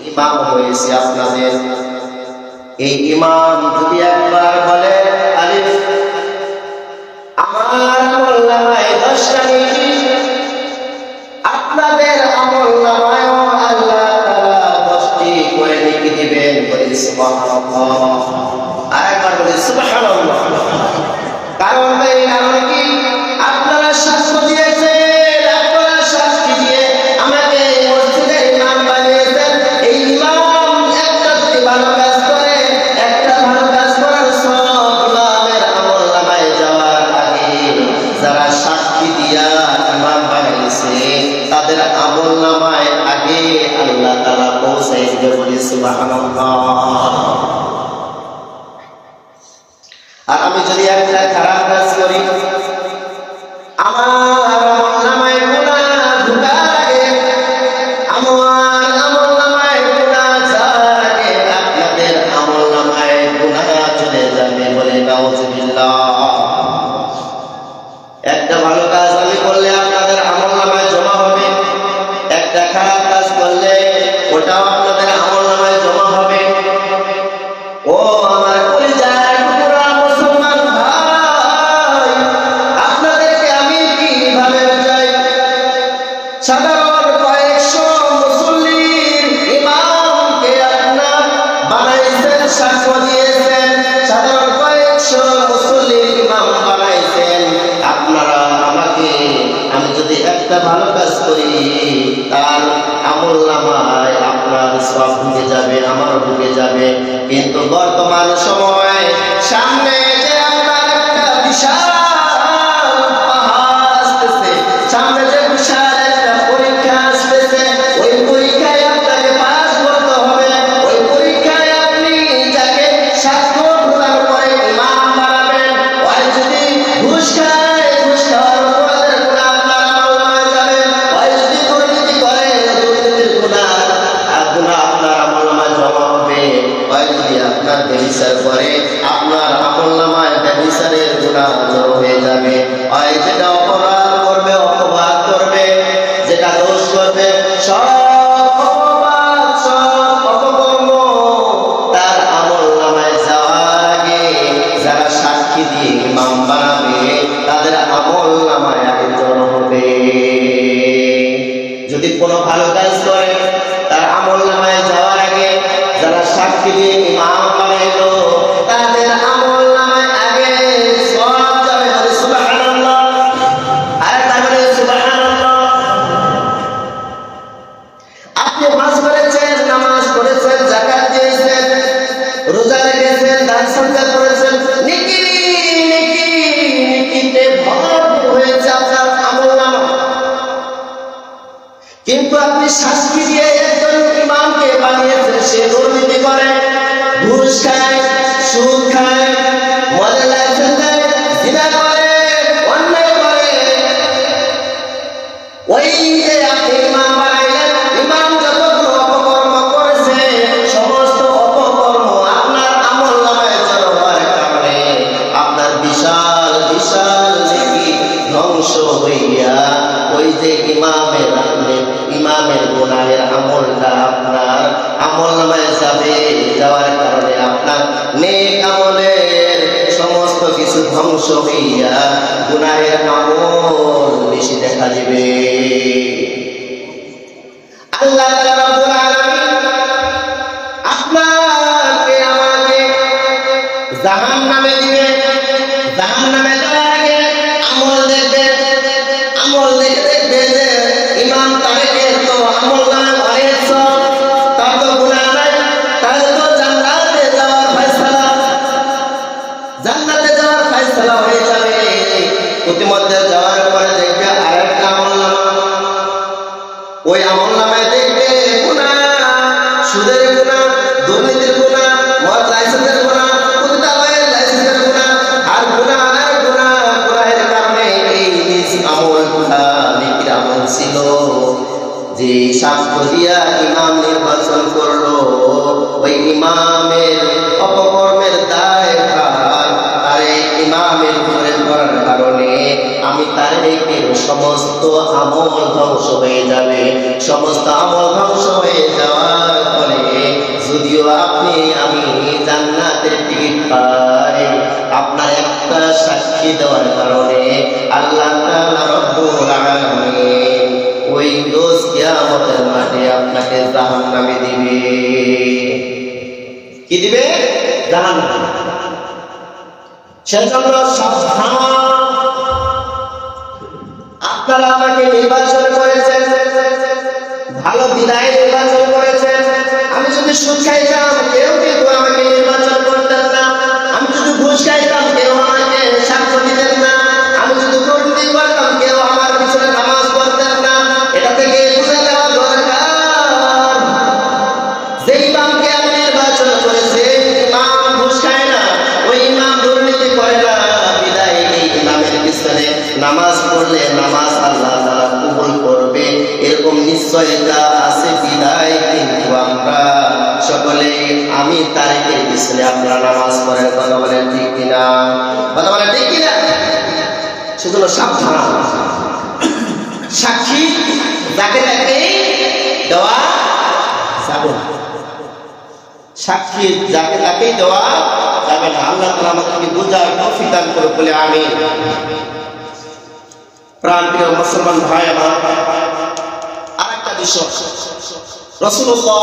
ইমাম হয়েছে আপনাদের। এই ইমাম যদি একবার বলে আলিফ, আমার আমলনামায় 10টা নেকি, আপনাদের আমলনামায়ও আল্লাহ তাআলা 10টি করে নেকি দিবেন। বলি সুবহানাল্লাহ। আরেকবার বলি সুবহানাল্লাহ। কারণ এই কারণে কি আপনারা সাক্ষ্য দিয়েছেন, আপনারা সাক্ষী দিয়ে আমাকে মসজিদের ইমাম বানিয়েছেন। এই ইমাম একটা যদি ভালো কাজ করে, একটা ভালো কাজ করার সব ইমামের আমলনামায় যাওয়ার আগে যারা সাক্ষী দিয়া ইমাম বানিয়েছে তাদের আমলনামায় আগে আল্লাহ তাআলা পৌঁছাই দিবে। বলি সুবহানাল্লাহ। আর আমি যদি একটা খারাপ কাজ করি, আমার আমলনামায় গুনাহ ঢোকার আগে, আমার আমলনামায় গুনাহ যাওয়ার আগে আপনাদের আমলনামায় গুনাহ চলে যাবে। বলে নাউজুবিল্লাহ। একটা ভালো কাজ আমি করলে আপনাদের আমলনামায় জমা হবে, একটা খারাপ কাজ করলে ওটাও আপনাদের আমলনামায় জমা হবে। ও আমার কলিজার টুকরা মুসলমান ভাই, আপনাদেরকে আমি কিভাবে বুঝাই? সাধারণ কয়েকশো মুসল্লির ইমামকে আপনার বানাইছেন, সাক্ষ্য দিয়েছেন, সাধারণ কয়েকশো মুসল্লির ইমাম বানাইছেন আপনারা আমাকে। আমি যদি একটা ভালো কাজ করি তার আমলনামায় আপনার সব ঢুকে যাবে, আমারও ঢুকে যাবে। কিন্তু বর্তমান সময় সামনে যে আপনার একটা বিশাল পাহাড় আসতেছে, সামনে যে বিশাল একটা পরীক্ষা আসতেছে, ওই পরীক্ষায় আপনাকে পাস করতে হবে। ওই পরীক্ষায় আপনি যাকে সাক্ষ্য প্রদান করে ইমাম বানাবেন, ওই যদি ঘুষ খায়, ঘুষ খাওয়ার অপরাধের গুনাহ আপনার আমলনামায় যাবে। ওই যদি দুর্নীতি করে, দুর্নীতির গুনাহ আপনার আমলনামায় জমা হবে। ওই যদি আপনার ব্যভিচার করে, আপনার আমলনামায় ব্যভিচারের গুনাহ জমা হয়ে যাবে। ওই যেটা অপরাধ করবে, অপবাদ করবে, যেটা দোষ করবে, সব অপবাদ, সব অপকর্ম তার আমলনামায় যাওয়ার আগে যারা সাক্ষী দিয়ে ইমাম বানাবে তাদের আমলনামায় আগে জমা হবে। যদি কোনো ভালো কাজ করে তার আমলনামায় যাওয়ার আগে যারা সাক্ষী দিয়ে ইমাম বানাইলো তাদের আমলনামায় আগে সওয়াব যাবে। বলে সুবহানাল্লাহ। আর তাহলে সুবহানাল্লাহ। আপনি হজ করেছেন, নামাজ পড়েছেন, যাকাত দিয়েছেন, রোজা রেখেছেন, দান সদকা করেছেন, নেকিতে ভরপুর হয়েছে আপনার আমলনামা। কিন্তু আপনি সাক্ষী দিয়ে একজন ইমামকে বানিয়েছেন, সে দুর্নীতি করে, ঘুষ খায়, সুদ খায়, মদের লাইসেন্স দেয়, জিনা করে, অন্যায় করে। ওই যে আপনি ইমাম বানাইলেন, ইমাম যতগুলো অপকর্ম করেছে সমস্ত অপকর্ম আপনার আমলনামায় জমা হওয়ার কারণে আপনার বিশাল বিশাল নেকি ধ্বংস হইয়া ওই যে ইমামের গুনাহের আমলটা আপনার আমলনামায় যাবে। যাওয়ার কারণে আপনার নেক আমলের সমস্ত কিছু ধ্বংস হইয়া গুনাহের আমল বেশি দেখা দিবে। আল্লাহ তাআলা রব্বুল আলামিন আপনাকে আমাকে জাহান্নামে দিবে। জাহান্নামে যাওয়ার আগে আমল দেখবে, আমল দেখে দেখবে যে ইমাম তারেকের তো আমলনামা অনেক সব, তার তো গুনাহ নাই, তাহলে তো জান্নাতে যাওয়ার ফয়সালা, জান্নাতে যাওয়ার ফয়সালা হয়ে যাবে। প্রতিমধ্যে যাওয়ার পরে দেখবে আরেকটা আমলনামা, ওই আমলনামায় দেখবে গুনাহ, সুদের গুনাহ, দুর্নীতির গুনাহ, মদ লাইসেন্সের গুনাহ, কুত্তাবাইয়ের লাইসেন্সের গুনাহ, আর গুনাহ আর গুনাহ। গুনাহের কারণে এই নিজ আমলটা নেকির আমল ছিল যে সাক্ষ্য দিয়া ইমাম নির্বাচন করলো, ওই ইমামের অপকর্মের দায় ভার আর এই ইমামের উপরে পড়ার কারণে আমি তার সমস্ত আমল ধ্বংস হয়ে যাবে। সমস্ত আমল ধ্বংস হয়ে যাওয়ার ফলে যদিও আপনি আমি জান্নাতের টিকিট পাই, আপনার একটা সাক্ষী দেওয়ার কারণে আল্লাহ তাআলা রব্বুল আলামিন ওই রোজ কিয়ামতের মাঠে আপনাকে জাহান্নামে দিবে। কি দিবে? জাহান্নাম। সেজন্য সাবধান। আপনারা আমাকে নির্বাচন করেছেন, ভালো বিদায় নির্বাচন করেছেন। আমি যদি সুদ খাইতাম কেউ কিন্তু আমাকে নির্বাচন করতেন না। আমি যদি ঘুষ খাইতাম কেউ আমাকে সাক্ষ্য দিতেন না। আমি যদি দুর্নীতি করতাম কেউ আমার পিছনে নামাজ পড়তেন না। এটা থেকে বুঝে দেওয়া দরকার যে ইমামকে আমি নির্বাচন করেছি ইমাম ঘুষ খায় না, ওই ইমাম দুর্নীতি করে না। বিদায় এই ইমামের পিছনে নামাজ পড়লে নামাজ আল্লাহ তাআলা কবুল করবে, এরকম নিশ্চয়তা আছে। বিদায় কিন্তু আমরা সকলে আমি তারিখের পিছনে আপনারা নামাজ পড়েন। কথা বলেন ঠিক কিনা? কথা বলেন ঠিক কিনা? সেজন্য সাবধান। সাক্ষী যাকে তাকে দেওয়া যাবে না। সাক্ষী যাকে তাকেই দেওয়া যাবে না। আল্লাহ তাআলা আমাদেরকে বুঝার তৌফিক দান করে বলে আমিন। প্রাণপ্রিয় মুসলমান ভাই আমার, আরেকটা বিষয় রাসূলুল্লাহ